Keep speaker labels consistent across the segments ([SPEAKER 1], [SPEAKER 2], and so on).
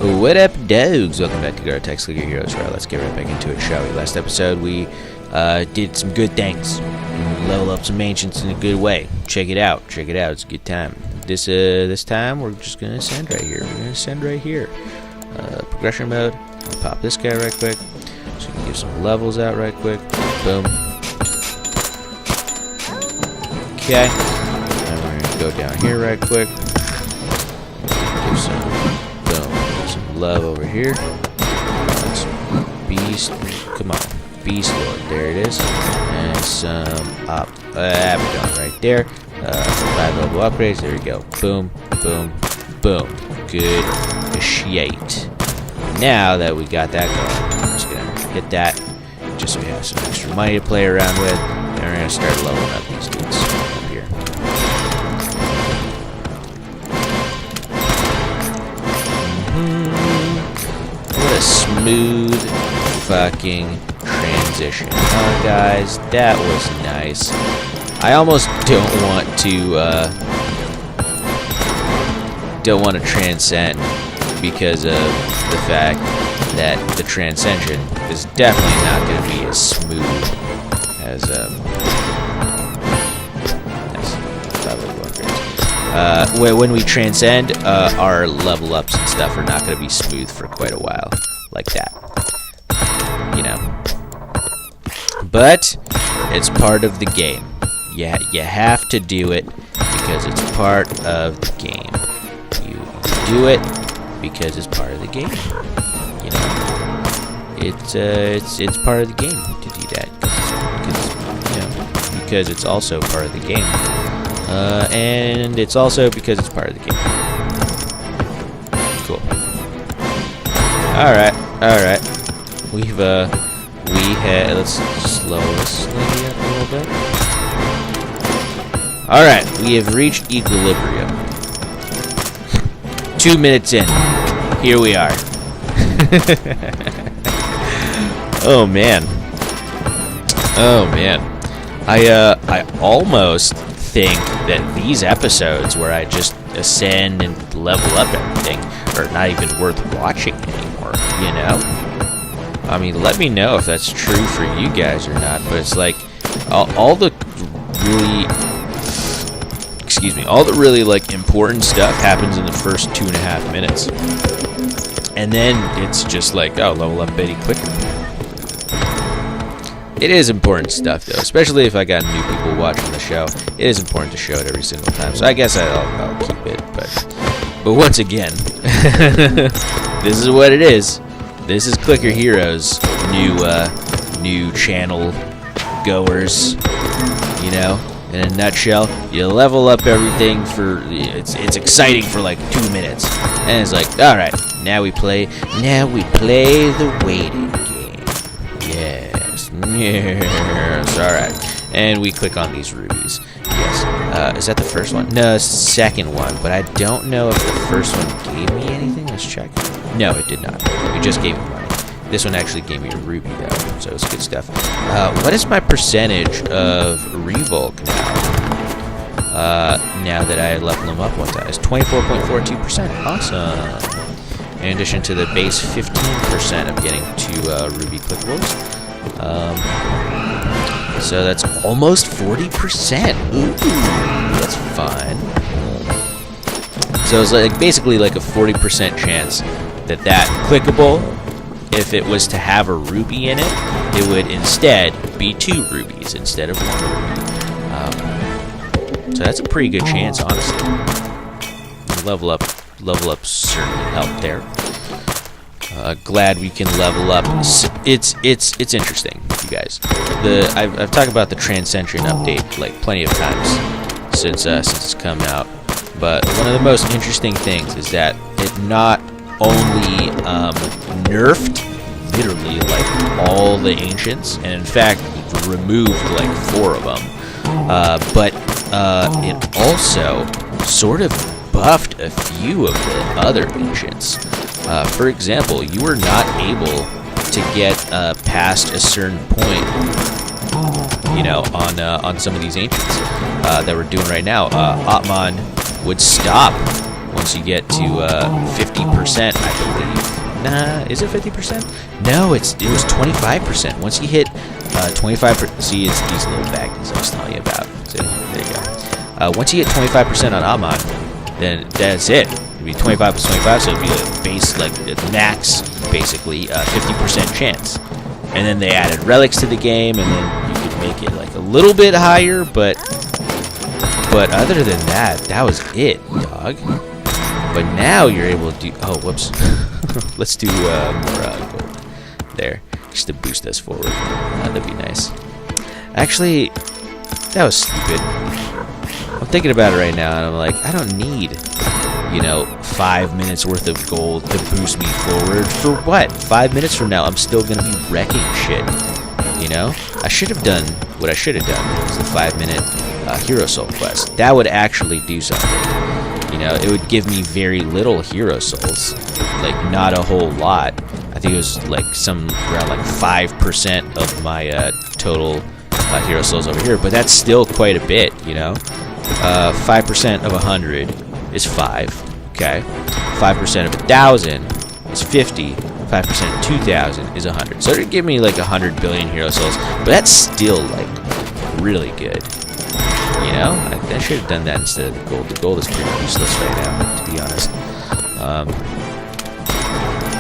[SPEAKER 1] What up, dogs? Welcome back to Garo Tech's Clicker Heroes. Right, let's get right back into it, shall we? Last episode, we did some good things. Level up some ancients in a good way. Check it out. Check it out. It's a good time. This time, we're just going to ascend right here. We're going to ascend right here. Progression mode. I'll pop this guy right quick. So we can give some levels out right quick. Boom. Okay. And we're going to go down here right quick. Give some, boom. Give some love over here. Some beast. Come on. Beast Lord. There it is. And some Abaddon right there. 5 level upgrades. There we go. Boom. Boom. Boom. Good shit. Now that we got that going, I'm just going to hit that just so we have some extra money to play around with. And we're going to start leveling up these dudes up here. What a smooth fucking transition. Oh, guys, that was nice. I almost don't want to transcend because of the fact that the transcension is definitely not going to be as smooth as when we transcend. Our level ups and stuff are not going to be smooth for quite a while, like that, you know. But it's part of the game. Yeah, you have to do it because it's part of the game. You do it because it's part of the game. You know, it's part of the game to do that because it's also part of the game, and it's also because it's part of the game. Cool. All right. Let's slow this lady up a little bit. All right, we have reached equilibrium. 2 minutes in, here we are. Oh man. I almost think that these episodes where I just ascend and level up everything are not even worth watching anymore. You know? I mean, let me know if that's true for you guys or not. But it's like all the really like important stuff happens in the first 2.5 minutes, and then it's just like, oh, level up Betty quicker. It is important stuff though, especially if I got new people watching the show. It is important to show it every single time, so I guess I'll keep it. But once again, this is what it is. This is Clicker Heroes, new channel goers, you know. In a nutshell, you level up everything for it's exciting for like 2 minutes, and it's like, all right, now we play the waiting game. Yes, all right, and we click on these rubies. Yes, is that the first one? No, it's the second one, but I don't know if the first one gave me anything. Let's check. No, it did not. It just gave me money. This one actually gave me a ruby though, so it's good stuff. What is my percentage of revolk now? Now that I leveled them up one time, it's 24.42%. Awesome. In addition to the base 15% of getting 2 ruby clickables. So that's almost 40%. Ooh, that's fun. So it's like basically like a 40% chance that clickable, if it was to have a ruby in it, it would instead be 2 rubies instead of 1 ruby. So that's a pretty good chance, honestly. Level up certainly helped there. Glad we can level up. It's interesting, you guys. I've talked about the Transcension update like plenty of times since it's come out. But one of the most interesting things is that it not only nerfed literally like all the ancients, and in fact removed like 4 of them, but it also sort of buffed a few of the other ancients. For example, you were not able to get past a certain point, you know, on some of these ancients that we're doing right now. Atman would stop Once you get to 50%, I believe. Nah, is it 50%? No, it was 25%. Once you hit 25%, see, it's these little baggies I was telling you about. See, there you go. Once you hit 25% on Amon, then that's it. It'd be 25 plus 25, so it'd be a base, like the max, basically 50% chance. And then they added relics to the game, and then you could make it like a little bit higher, but other than that, that was it, dog. But now you're able to do. Oh, whoops. Let's do more gold there, just to boost us forward. That'd be nice. Actually, that was stupid. I'm thinking about it right now, and I'm like, I don't need, 5 minutes worth of gold to boost me forward. For what? 5 minutes from now, I'm still gonna be wrecking shit. I should have done what I should have done. Was the 5-minute Hero Soul quest. That would actually do something. It would give me very little Hero Souls, like not a whole lot. I think it was like around like 5% of my total Hero Souls over here, but that's still quite a bit. 5% of 100 is 5. Okay, 5% of 1,000 is 50. 5% of 2,000 is 100. So it would give me like 100 billion Hero Souls, but that's still like really good. I should have done that instead of the gold. The gold is pretty useless right now, to be honest.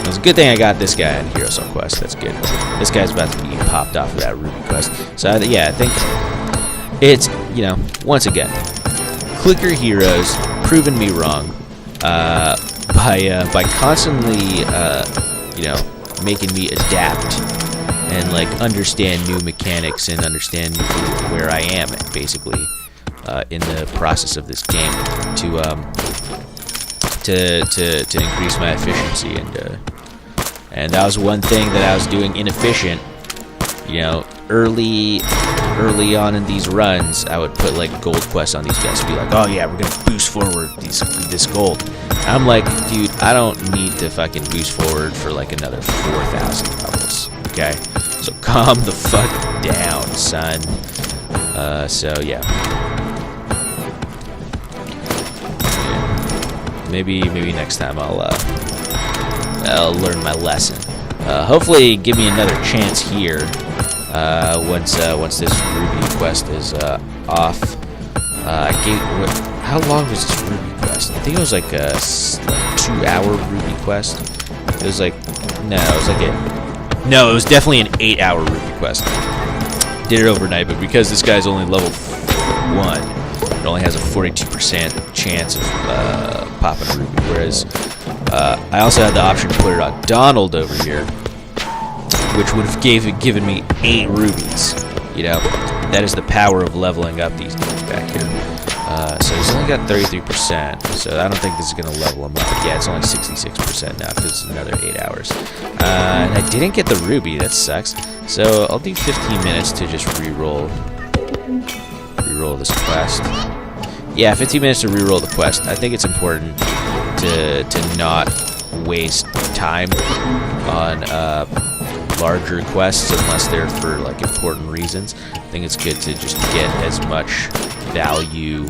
[SPEAKER 1] It was a good thing I got this guy on Hero Soul quest. That's good. This guy's about to be popped off of that Ruby quest. So yeah, I think it's once again, clicker heroes proving me wrong by constantly making me adapt and like understand new mechanics and understand where I am basically in the process of this game to increase my efficiency, and that was one thing that I was doing inefficient. Early on in these runs, I would put like gold quests on these guys to be like, oh yeah, we're gonna boost forward this gold. I'm like, dude, I don't need to fucking boost forward for like another 4,000 levels. Okay, so calm the fuck down, son. So yeah. Maybe next time I'll learn my lesson. Hopefully, give me another chance here. Once this Ruby quest is off. How long was this Ruby quest? I think it was like a 2-hour Ruby quest. It was like it was definitely an 8-hour Ruby quest. Did it overnight, but because this guy's only level 1. It only has a 42% chance of popping a ruby, whereas I also had the option to put it on Donald over here, which would have given me 8 rubies. That is the power of leveling up these dudes back here. So he's only got 33%, so I don't think this is going to level him up. Yeah, it's only 66% now because it's another 8 hours. And I didn't get the ruby, that sucks. So I'll do 15 minutes to just re-roll this quest. Yeah, 15 minutes to re-roll the quest. I think it's important to not waste time on larger quests unless they're for like important reasons. I think it's good to just get as much value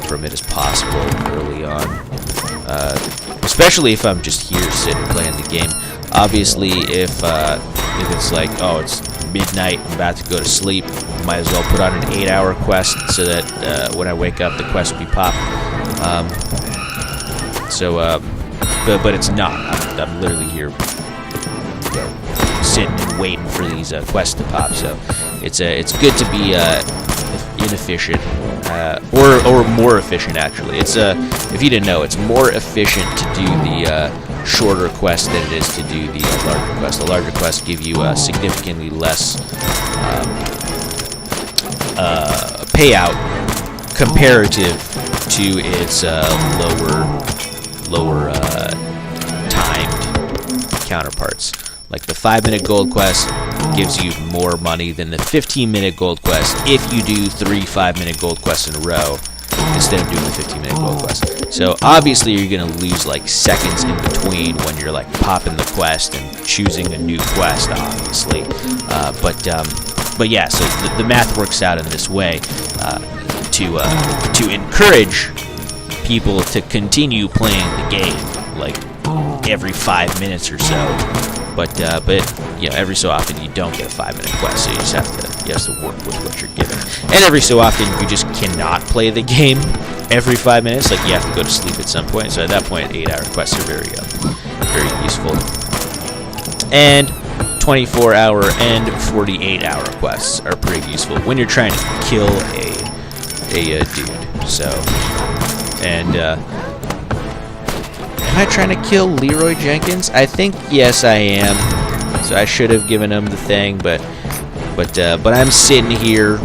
[SPEAKER 1] from it as possible early on, especially if I'm just here sitting playing the game. Obviously, if it's like, oh, it's midnight, I'm about to go to sleep, might as well put on an 8-hour quest so that when I wake up, the quest will be popped. But it's not. I'm literally here, sitting and waiting for these quests to pop. So it's good to be inefficient, or more efficient actually. It's if you didn't know, it's more efficient to do the shorter quest than it is to do the larger quest. The larger quests give you significantly less payout comparative to its lower timed counterparts. Like the 5-minute gold quest gives you more money than the 15-minute gold quest if you do 3 5-minute gold quests in a row instead of doing the 15-minute gold quest. So obviously you're gonna lose like seconds in between when you're like popping the quest and choosing a new quest, obviously. But yeah, so the math works out in this way to encourage people to continue playing the game, like every 5 minutes or so. But you know, every so often you don't get a 5-minute quest, so you just have to work with what you're given. And every so often you just cannot play the game every 5 minutes. Like you have to go to sleep at some point. So at that point, 8-hour quests are very useful. And 24-hour and 48-hour quests are pretty useful when you're trying to kill a dude. So, and am I trying to kill Leroy Jenkins? I think yes, I am. So I should have given him the thing, but I'm sitting here,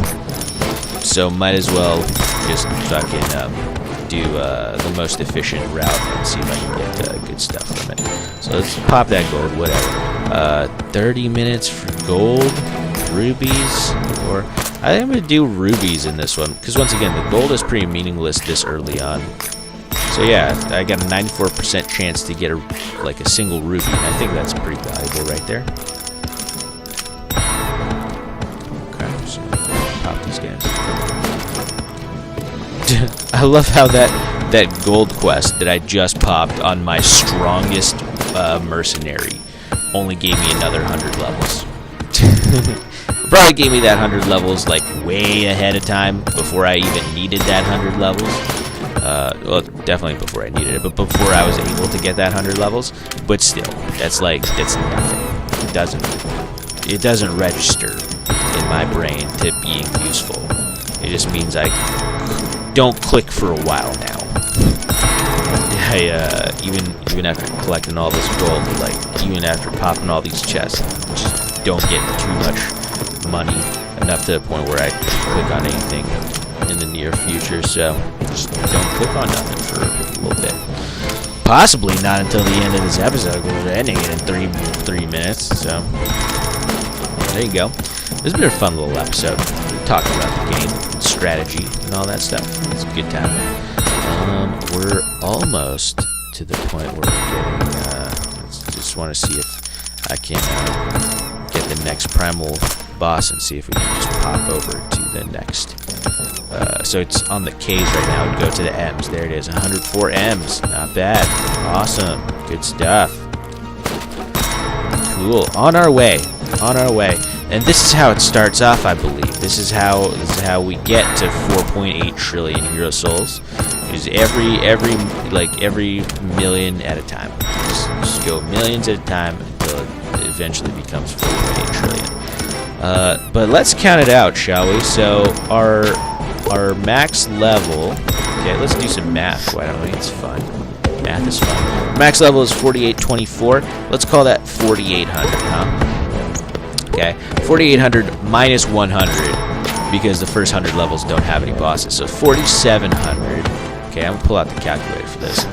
[SPEAKER 1] so might as well just fucking do the most efficient route and see if I can get good stuff from it. So let's pop that gold, whatever. 30 minutes for gold, rubies, or I think I'm gonna do rubies in this one because once again the gold is pretty meaningless this early on. So yeah, I got a 94% chance to get a single ruby. I think that's pretty valuable right there. Okay, so pop these guys. I love how that gold quest that I just popped on my strongest mercenary only gave me another 100 levels. Probably gave me that 100 levels like way ahead of time before I even needed that 100 levels. Well, definitely before I needed it, but before I was able to get that 100 levels. But still, that's nothing. It doesn't register in my brain to being useful. It just means I don't click for a while now. Even after collecting all this gold, like even after popping all these chests, just don't get too much money enough to the point where I click on anything in the near future, so just don't click on nothing for a little bit. Possibly not until the end of this episode, because we're ending it in three minutes, so there you go. This has been a fun little episode. We talked about the game, strategy, and all that stuff. It's a good time. We're almost to the point where we're getting, just want to see if I can get the next primal boss and see if we can just pop over to the next. So it's on the K's right now. We go to the M's. There it is, 104 M's. Not bad. Awesome. Good stuff. Cool. On our way. And this is how it starts off, I believe. This is how we get to 4.8 trillion hero souls. Is every million at a time. Just go millions at a time until it eventually becomes 4.8 trillion. But let's count it out, shall we? So our max level. Okay, let's do some math. Why don't we? It's fun. Math is fun. Max level is 4824. Let's call that 4800, huh? Okay, 4800 minus 100 because the first 100 levels don't have any bosses. So 4700. Okay, I'm gonna pull out the calculator for this.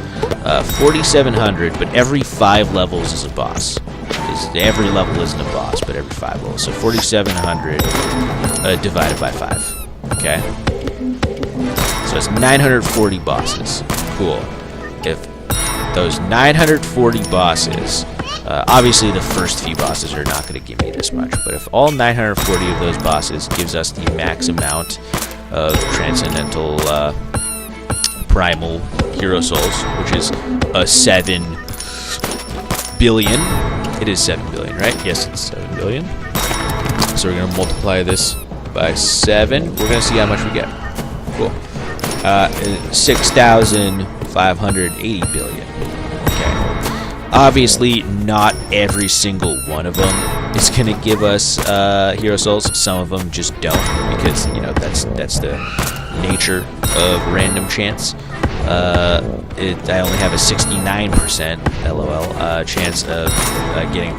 [SPEAKER 1] 4700, but every 5 levels is a boss. Every level isn't a boss, but every 5 levels. So 4700 divided by 5. Okay. So it's 940 bosses. Cool. If those 940 bosses, obviously the first few bosses are not going to give me this much, but if all 940 of those bosses gives us the max amount of transcendental primal hero souls, which is 7 billion. It is 7 billion, right? Yes, it's 7 billion. So we're going to multiply this by 7. We're going to see how much we get. Cool. 6,580 billion. Okay. Obviously, not every single one of them is going to give us hero souls. Some of them just don't, because you know that's the nature of random chance. I only have a 69% LOL chance of getting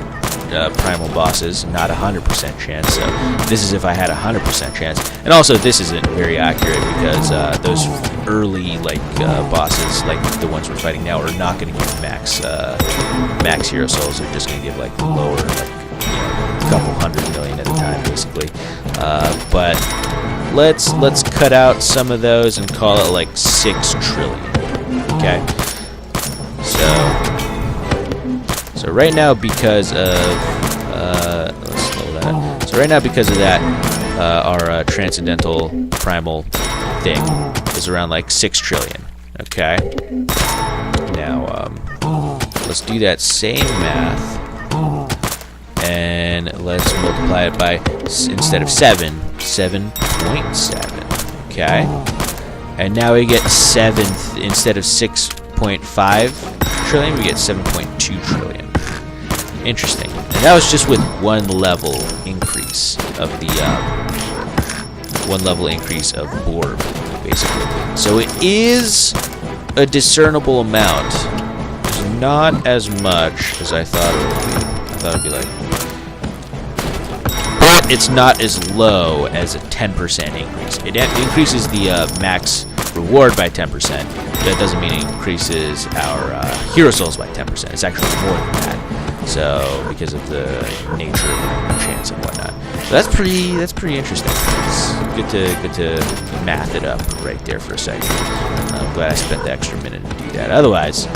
[SPEAKER 1] primal bosses, not 100% chance. So this is if I had 100% chance. And also this isn't very accurate because those early bosses, like the ones we're fighting now, are not going to give max hero souls. They're just going to give like lower, a couple 100 million at a time, basically. But let's cut out some of those and call it like 6 trillion. Okay. So right now, because of let's slow that. So right now, because of that, our transcendental primal thing is around like 6 trillion. Okay. Now, let's do that same math. And let's multiply it by, instead of 7, 7.7. Okay. And now we get 7th, instead of 6.5 trillion, we get 7.2 trillion. Interesting. And that was just with one level increase of the, Borb, basically. So it is a discernible amount. It's not as much as I thought it would be. I thought it would be like... But it's not as low as a 10% increase. It increases the max reward by 10%. That doesn't mean it increases our hero souls by 10%. It's actually more than that. So, because of the nature of the chance and whatnot. So that's pretty interesting. It's good to math it up right there for a second. I'm glad I spent the extra minute to do that. Otherwise,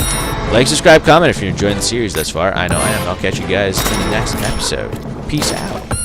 [SPEAKER 1] like, subscribe, comment if you're enjoying the series thus far. I know I am. I'll catch you guys in the next episode. Peace out.